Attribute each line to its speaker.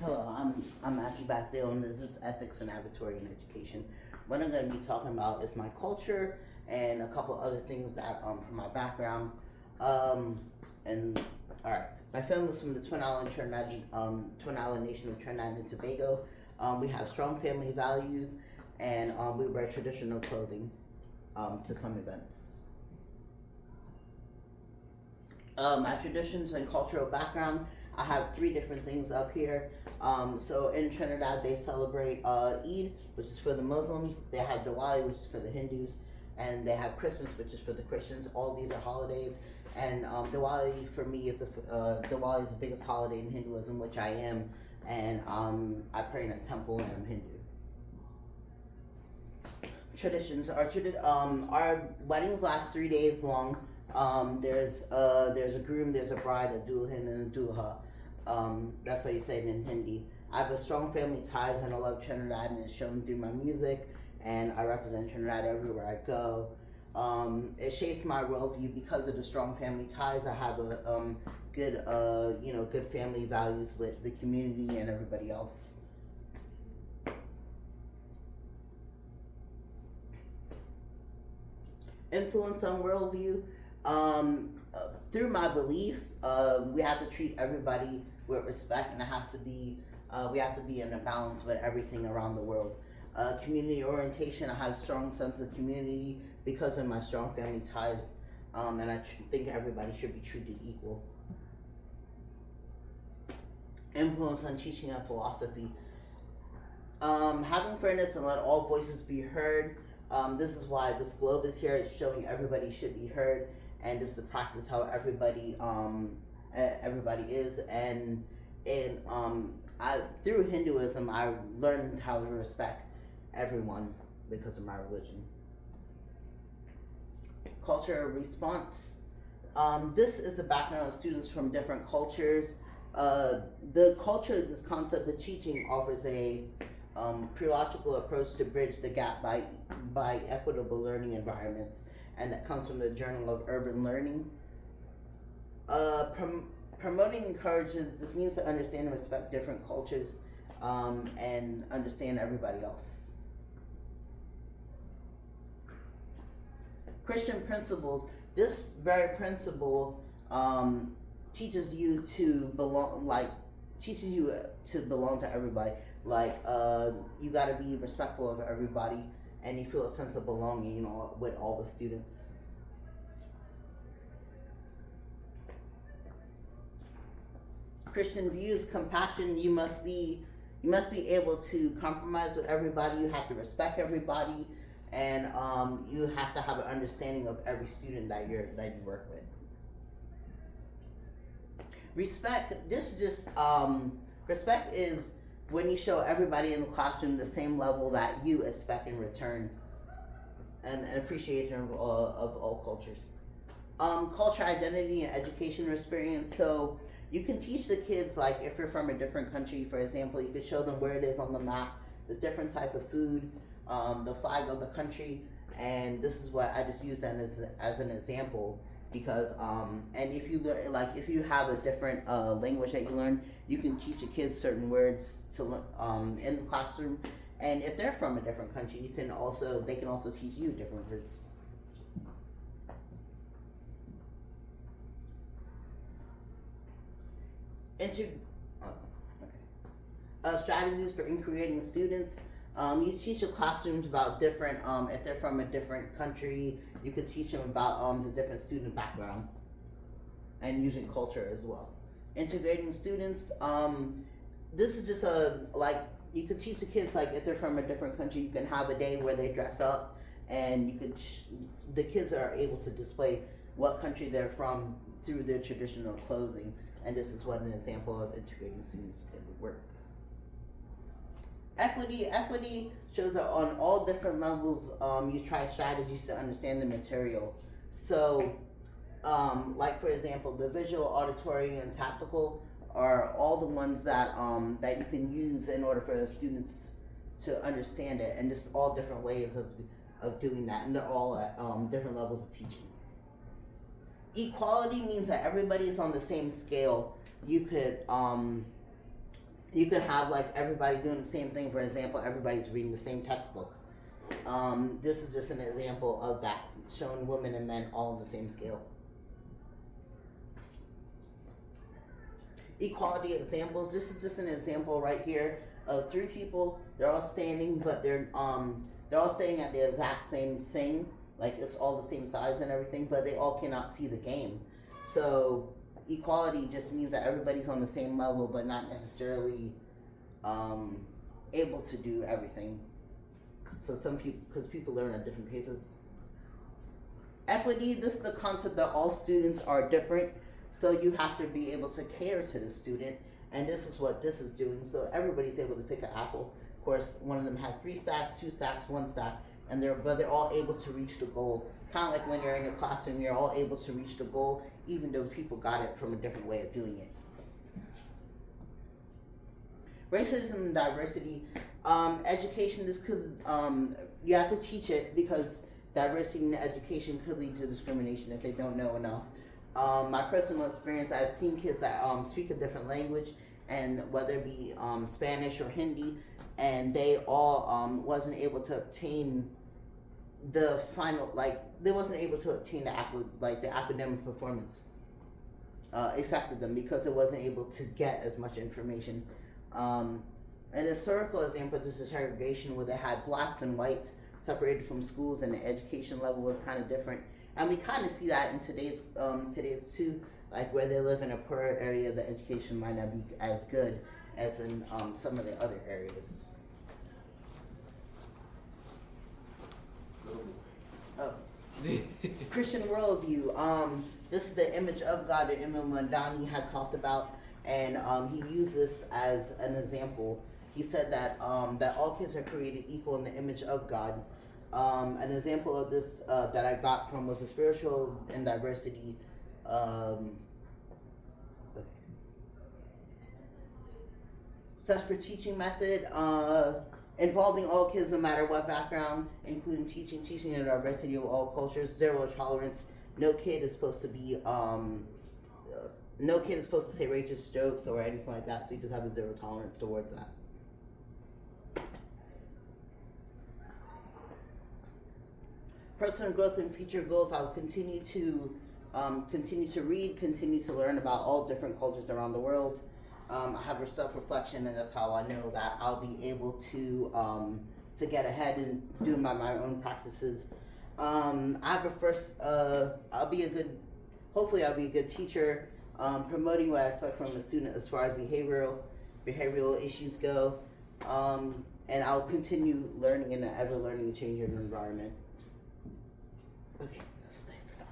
Speaker 1: Hello, I'm Matthew Bastille, and this is Ethics and Advertorial in Education. What I'm going to be talking about is my culture and a couple other things that from my background. Um, and all right, my family is from the Twin Island nation of Trinidad and Tobago. We have strong family values, and we wear traditional clothing to some events. My traditions and cultural background. I have three different things up here. So in Trinidad, they celebrate Eid, which is for the Muslims. They have Diwali, which is for the Hindus, and they have Christmas, which is for the Christians. All these are holidays, and Diwali for me is Diwali is the biggest holiday in Hinduism, which I am, and I pray in a temple, and I'm Hindu. Traditions. Our weddings last 3 days long. There's a groom, there's a bride, a dulhan, and a dulha. That's how you say it in Hindi. I have a strong family ties, and I love Trinidad, and it's shown through my music, and I represent Trinidad everywhere I go. It shapes my worldview because of the strong family ties. I have a good family values with the community and everybody else. Influence on worldview. Through my belief, we have to treat everybody with respect, and it has to be we have to be in a balance with everything around the world. Community orientation. I have a strong sense of community because of my strong family ties, and I think everybody should be treated equal. Influence on teaching and philosophy. Having fairness and let all voices be heard. This is why this globe is here. It's showing everybody should be heard, and this is the practice how everybody is. And I through Hinduism I learned how to respect everyone because of my religion. Culture response. This is the background of students from different cultures. The culture, this concept of teaching offers a pedagogical approach to bridge the gap by equitable learning environments, and that comes from the Journal of Urban Learning. Promoting encourages, this means to understand and respect different cultures and understand everybody else. Christian principles. This very principle teaches you to belong, to everybody. Like you got to be respectful of everybody, and you feel a sense of belonging, with all the students. Christian views, compassion. You must be able to compromise with everybody. You have to respect everybody, and you have to have an understanding of every student that you work with. Respect. Respect is when you show everybody in the classroom the same level that you expect in return, and an appreciation of all cultures. Culture, identity, and education experience. So you can teach the kids, like if you're from a different country, for example, you could show them where it is on the map, the different type of food, the flag of the country, and this is what I just use that as an example. Because and if you if you have a different language that you learn, you can teach the kids certain words to in the classroom, and if they're from a different country, they can also teach you different words. Inter oh, okay. Strategies for integrating students. You teach your classrooms about different, if they're from a different country, you could teach them about the different student background and using culture as well. Integrating students, this is just you could teach the kids, like if they're from a different country, you can have a day where they dress up, and the kids are able to display what country they're from through their traditional clothing, and this is what an example of integrating students can work. Equity shows that on all different levels, you try strategies to understand the material. So, like for example, the visual, auditory, and tactical are all the ones that you can use in order for the students to understand it, and just all different ways of doing that, and they're all at different levels of teaching. Equality means that everybody is on the same scale. You could You can have like everybody doing the same thing. For example, everybody's reading the same textbook. This is just an example of that, showing women and men all on the same scale. Equality examples. This is just an example right here of three people. They're all standing, but they're all standing at the exact same thing. Like it's all the same size and everything, but they all cannot see the game. So equality just means that everybody's on the same level, but not necessarily able to do everything. So some people, because people learn at different paces. Equity. This is the concept that all students are different. So you have to be able to cater to the student, and this is what this is doing. So everybody's able to pick an apple. Of course, one of them has 3 stacks, 2 stacks, 1 stack, and they're all able to reach the goal. Kind of like when you're in a classroom, you're all able to reach the goal, even though people got it from a different way of doing it. Racism and diversity. Education. This could you have to teach it because diversity in education could lead to discrimination if they don't know enough. My personal experience, I've seen kids that speak a different language, and whether it be Spanish or Hindi, and they all wasn't able to obtain the final, like they wasn't able to obtain the academic performance affected them because it wasn't able to get as much information. An historical example, this is segregation where they had blacks and whites separated from schools, and the education level was kind of different. And we kind of see that in today's too, like where they live in a poorer area, the education might not be as good as in some of the other areas. Oh. Christian worldview. This is the image of God that Imam Mandani had talked about, and he used this as an example. He said that that all kids are created equal in the image of God. An example of this that I got from was a spiritual and diversity. Steps for teaching method, involving all kids no matter what background, including teaching the diversity of all cultures, 0 tolerance. No kid is supposed to be no kid is supposed to say racist jokes or anything like that, so you just have a 0 tolerance towards that. Personal growth and future goals. I will continue to read, continue to learn about all different cultures around the world. I have a self-reflection, and that's how I know that I'll be able to get ahead and do my own practices. I have hopefully I'll be a good teacher, promoting what I expect from a student as far as behavioral issues go, and I'll continue learning in an ever-learning and changing environment. Okay, stop.